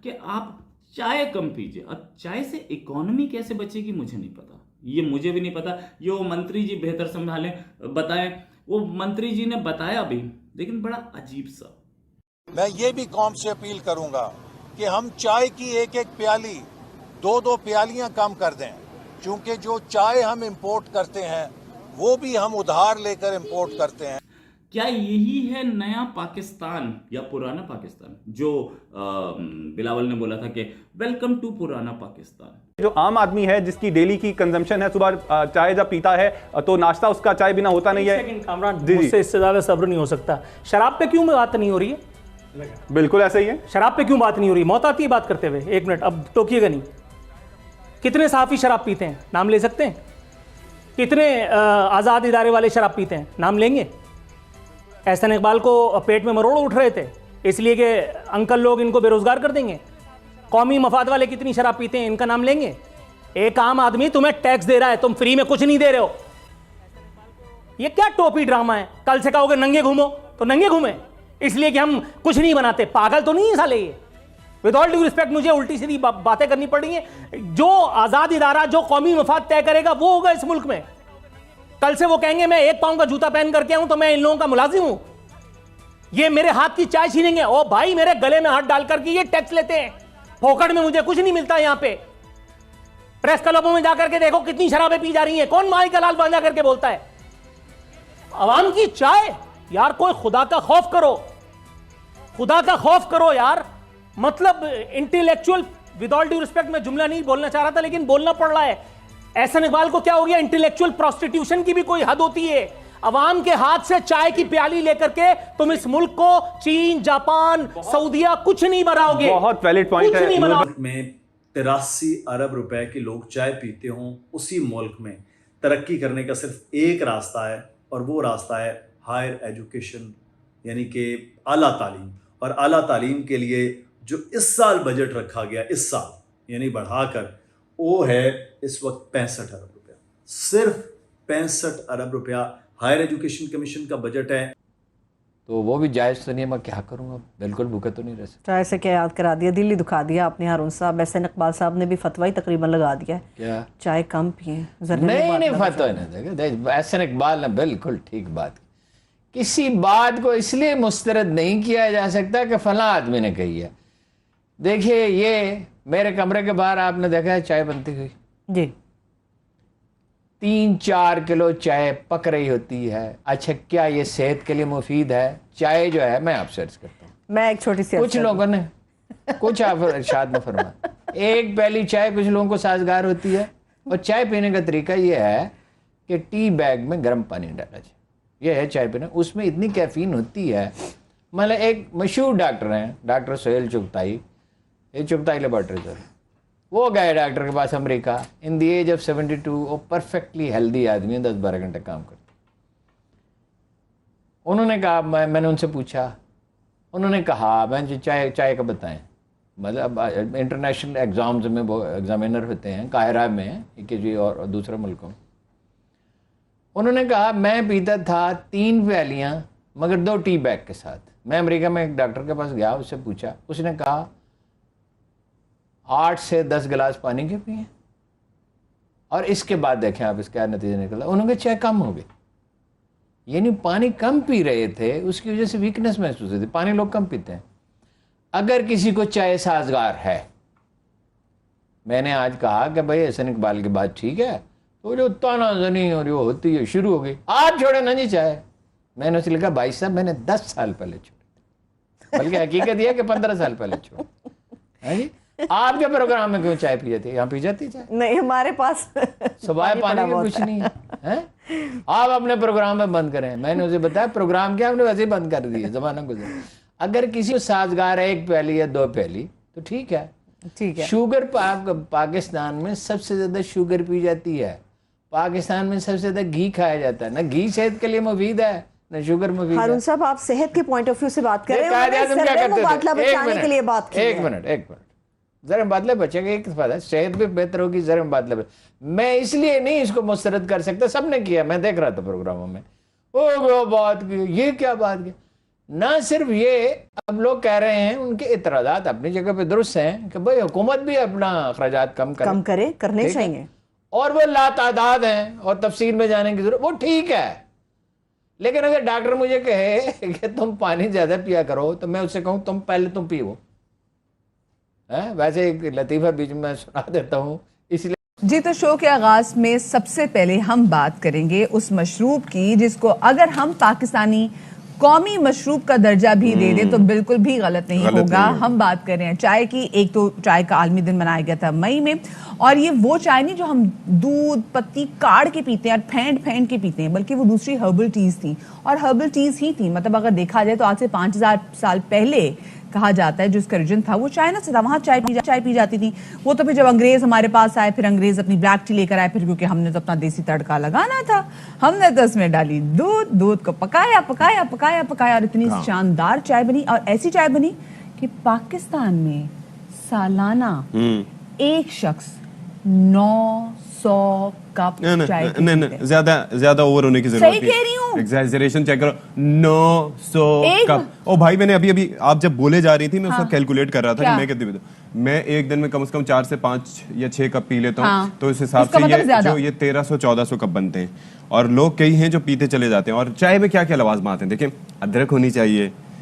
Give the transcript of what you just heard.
کہ آپ چائے کم پیجیے. اب چائے سے اکانومی کیسے بچے گی مجھے نہیں پتا, یہ مجھے بھی نہیں پتا. یہ وہ منتری جی بہتر سنبھالیں, بتائیں. وہ منتری جی نے بتایا بھی, لیکن بڑا عجیب سا. میں یہ بھی قوم سے اپیل کروں گا کہ ہم چائے کی ایک ایک پیالی 2 پیالیاں کم کر دیں, چونکہ جو چائے ہم امپورٹ کرتے ہیں وہ بھی ہم ادھار لے کر امپورٹ کرتے ہیں. کیا یہی ہے نیا پاکستان یا پرانا پاکستان جو بلاول نے بولا تھا کہ ویلکم ٹو پرانا پاکستان؟ جو عام آدمی ہے جس کی ڈیلی کی کنزمپشن ہے, صبح چائے جب پیتا ہے تو ناشتہ اس کا چائے بنا ہوتا نہیں ہے. کامران, مجھ سے اس سے زیادہ صبر نہیں ہو سکتا. شراب پہ کیوں بات نہیں ہو رہی ہے؟ بالکل ایسا ہی ہے. شراب پہ کیوں بات نہیں ہو رہی؟ موت آتی ہے بات کرتے ہوئے. ایک منٹ, اب ٹوکیے گا نہیں. کتنے صحافی شراب پیتے ہیں, نام لے سکتے ہیں؟ کتنے آزاد ادارے والے شراب پیتے ہیں, نام لیں گے؟ احسن اقبال کو پیٹ میں مروڑ اٹھ رہے تھے اس لیے کہ انکل لوگ ان کو بے روزگار کر دیں گے. قومی مفاد والے کتنی شراب پیتے ہیں, ان کا نام لیں گے؟ ایک عام آدمی تمہیں ٹیکس دے رہا ہے, تم فری میں کچھ نہیں دے رہے ہو. یہ کیا ٹوپی ڈرامہ ہے؟ کل سے کہو گے ننگے گھومو تو ننگے گھومیں, اس لیے کہ ہم کچھ نہیں بناتے. پاگل تو نہیں ہے سالے یہ. ود آل ڈیو ریسپیکٹ, مجھے الٹی سیدھی باتیں کرنی پڑ رہی ہیں. جو آزاد ادارہ جو قومی مفاد طے کرے گا وہ ہوگا اس ملک میں. کل سے وہ کہیں گے میں 1 پاؤں کا جوتا پہن کر کے ہوں تو میں ان لوگوں کا ملازم ہوں. یہ میرے ہاتھ کی چائے چھینیں گے, او بھائی میرے گلے میں ہاتھ ڈال کر کے یہ ٹیکس لیتے ہیں. پھوکٹ میں مجھے کچھ نہیں ملتا. یہاں پہ پریس کلبوں میں جا کر کے دیکھو کتنی شرابیں پی جا رہی ہیں. کون مائی کا لال باندھا کر کے بولتا ہے عوام کی چائے؟ یار کوئی خدا کا خوف کرو, خدا کا خوف کرو یار. مطلب انٹیلیکچوئل, ود آل ڈیو ریسپیکٹ میں جملہ نہیں بولنا چاہ رہا تھا لیکن بولنا پڑ رہا ہے. احسن اقبال کو کیا ہو گیا؟ انٹیلیکچوئل پروسٹیٹیوشن کی بھی کوئی حد ہوتی ہے. عوام کے ہاتھ سے چائے کی پیالی لے کر کے تم اس ملک کو چین, جاپان, سعودیہ کچھ نہیں بناؤ گے. بہت ویلڈ پوائنٹ ہے. ملک میں 83 ارب روپے کے لوگ چائے پیتے ہوں, اسی ملک میں ترقی کرنے کا صرف ایک راستہ ہے, اور وہ راستہ ہے ہائر ایجوکیشن, یعنی کہ اعلیٰ تعلیم. اور اعلیٰ تعلیم کے لیے جو اس سال بجٹ رکھا گیا, اس سال یعنی بڑھا کر, وہ ہے اس وقت 65 ارب روپیہ. صرف 65 ارب روپیہ ہائر ایجوکیشن کمیشن کا بجٹ ہے. تو وہ بھی جائز تو نہیں ہے, میں کیا کروں اب, بالکل بھوکے تو نہیں رہ سکتا. چائے سے کیا یاد کرا دیا, دل ہی دکھا دیا آپ نے ہارون صاحب. احسن اقبال صاحب نے بھی فتویٰ ہی تقریباً لگا دیا ہے, کیا چائے کم پئیں. نہیں فتویٰ نہیں. احسن اقبال نے بالکل ٹھیک بات کی. کسی بات کو اس لیے مسترد نہیں کیا جا سکتا کہ فلاں آدمی نے کہی ہے. دیکھیے یہ میرے کمرے کے باہر آپ نے دیکھا ہے چائے بنتی ہوئی جی, 3-4 کلو چائے پک رہی ہوتی ہے. اچھا کیا یہ صحت کے لیے مفید ہے؟ چائے جو ہے, میں آپ سے عرض کرتا ہوں, میں ایک چھوٹی سی کچھ لوگوں نے, کچھ آپ ارشاد میں فرمائیں, ایک پیالی چائے کچھ لوگوں کو سازگار ہوتی ہے. اور چائے پینے کا طریقہ یہ ہے کہ ٹی بیگ میں گرم پانی ڈالا جائے, یہ ہے چائے پینا. اس میں اتنی کیفین ہوتی ہے. مطلب ایک مشہور ڈاکٹر ہیں, ڈاکٹر سہیل چغتائی, یہ چغتائی لیبارٹریز ہے, وہ گئے ڈاکٹر کے پاس امریکہ, ان دی ایج آف 72. وہ پرفیکٹلی ہیلدی آدمی, 10-12 گھنٹے کام کرتے. انہوں نے کہا, میں نے ان سے پوچھا, انہوں نے کہا میں چائے کا بتائیں. مطلب انٹرنیشنل ایگزامز میں وہ ایگزامینر ہوتے ہیں قاہرہ میں, کہ جی اور دوسرے ملکوں میں. انہوں نے کہا میں پیتا تھا 3 پیالیاں مگر 2 ٹی بیگ کے ساتھ. میں امریکہ میں ایک ڈاکٹر کے پاس گیا, اس سے پوچھا, اس نے کہا 8 سے 10 گلاس پانی کے پیے, اور اس کے بعد دیکھیں آپ اس کا نتیجہ نکلا. انہوں نے چائے کم ہو گئی. یعنی پانی کم پی رہے تھے, اس کی وجہ سے ویکنس محسوس ہوتی. پانی لوگ کم پیتے ہیں. اگر کسی کو چائے سازگار ہے, میں نے آج کہا کہ بھائی احسن اقبال کی بات ٹھیک ہے, تو جو تانا زنی اور جو ہوتی ہے شروع ہو گئی, آج چھوڑے نا جی چائے. میں نے اسے لکھا بھائی صاحب میں نے 10 سال پہلے چھوڑی, بلکہ حقیقت یہ کہ 15 سال پہلے چھوڑی. آپ کے پروگرام میں کیوں چائے پی جاتی ہے؟ یہاں پی جاتی چائے نہیں ہمارے پاس صبح پانی کا کچھ نہیں ہے. آپ اپنے پروگرام میں بند کریں. میں نے اسے بتایا پروگرام کیا, ہم نے ویسے ہی بند کر دی ہے, زمانہ گزر. اگر کسی کو سازگار ہے 1 پیالی یا 2 پیالی تو ٹھیک ہے. شوگر پاکستان میں سب سے زیادہ شوگر پی جاتی ہے. پاکستان میں سب سے زیادہ گھی کھایا جاتا ہے. نہ گھی صحت کے لیے مفید ہے نہ شوگر مفید ہے. ہارون صاحب آپ صحت کے پوائنٹ آف ویو سے بات کر رہے ہیں. ایک منٹ زر مبادلہ بچے گا, ایک فائدہ صحت بھی بہتر ہوگی, زر مبادلہ. میں اس لیے نہیں اس کو مسترد کر سکتا, سب نے کیا, میں دیکھ رہا تھا پروگراموں میں, وہ بات کی, یہ کیا بات کی. نہ صرف یہ، اب لوگ کہہ رہے ہیں ان کے اعتراضات اپنی جگہ پہ درست ہیں کہ بھئی حکومت بھی اپنا اخراجات کم کرے، کرنے ٹھیک ہے؟ چاہیے، اور وہ لاتعداد ہیں اور تفصیل میں جانے کی ضرورت، وہ ٹھیک ہے. لیکن اگر ڈاکٹر مجھے کہے کہ تم پانی زیادہ پیا کرو تو میں اس سے کہوں تم پہلے تم پیو. ویسے ایک لطیفہ بیچ میں سنا دیتا ہوں، اس لیے جی تو شو کے آغاز میں سب سے پہلے ہم بات کریں گے اس مشروب کی جس کو اگر ہم پاکستانی قومی مشروب کا درجہ بھی دے دیں تو بالکل بھی غلط نہیں ہوگا. ہم بات کر رہے ہیں چائے کی. ایک تو چائے کا عالمی دن منایا گیا تھا مئی میں، اور یہ وہ چائے نہیں جو ہم دودھ پتی کاڑ کے پیتے ہیں اور پھینٹ کے پیتے ہیں، بلکہ وہ دوسری ہربل ٹیز تھیں، اور ہربل ٹیز ہی تھیں. مطلب اگر دیکھا جائے تو آج سے 5000 سال پہلے کہا جاتا ہے جو اس کا ریجن تھا وہ چائنا سے تھا، وہاں چائے پی جاتی تھی. وہ تو پھر جب انگریز ہمارے پاس آئے، پھر انگریز اپنی بلیک ٹی لے کر آئے، پھر کیونکہ ہم نے تو اپنا دیسی تڑکا لگانا تھا، ہم نے تو اس میں ڈالی دودھ کو پکایا اور اتنی شاندار چائے بنی، اور ایسی چائے بنی کہ پاکستان میں سالانہ ایک شخص 900 کپ چائے پیتا ہے. زیادہ اوور ہونے کی ضرورت صحیح کہہ رہی ہوں، ایگزیجریشن چیک کرو. 900 کپ. او بھائی میں نے ابھی آپ جب بولے جا رہی تھی میں اس کو کیلکولیٹ کر رہا تھا کہ میں کتنی پیتا ہوں. میں ایک دن میں کم از کم 4 سے 5 یا 6 کپ پی لیتا ہوں، تو اس حساب سے یہ 1300-1400 کپ بنتے ہیں. اور لوگ کئی ہیں جو پیتے چلے جاتے ہیں. اور چائے میں کیا کیا لوازمات ہیں؟ دیکھیں ادرک ہونی چاہیے،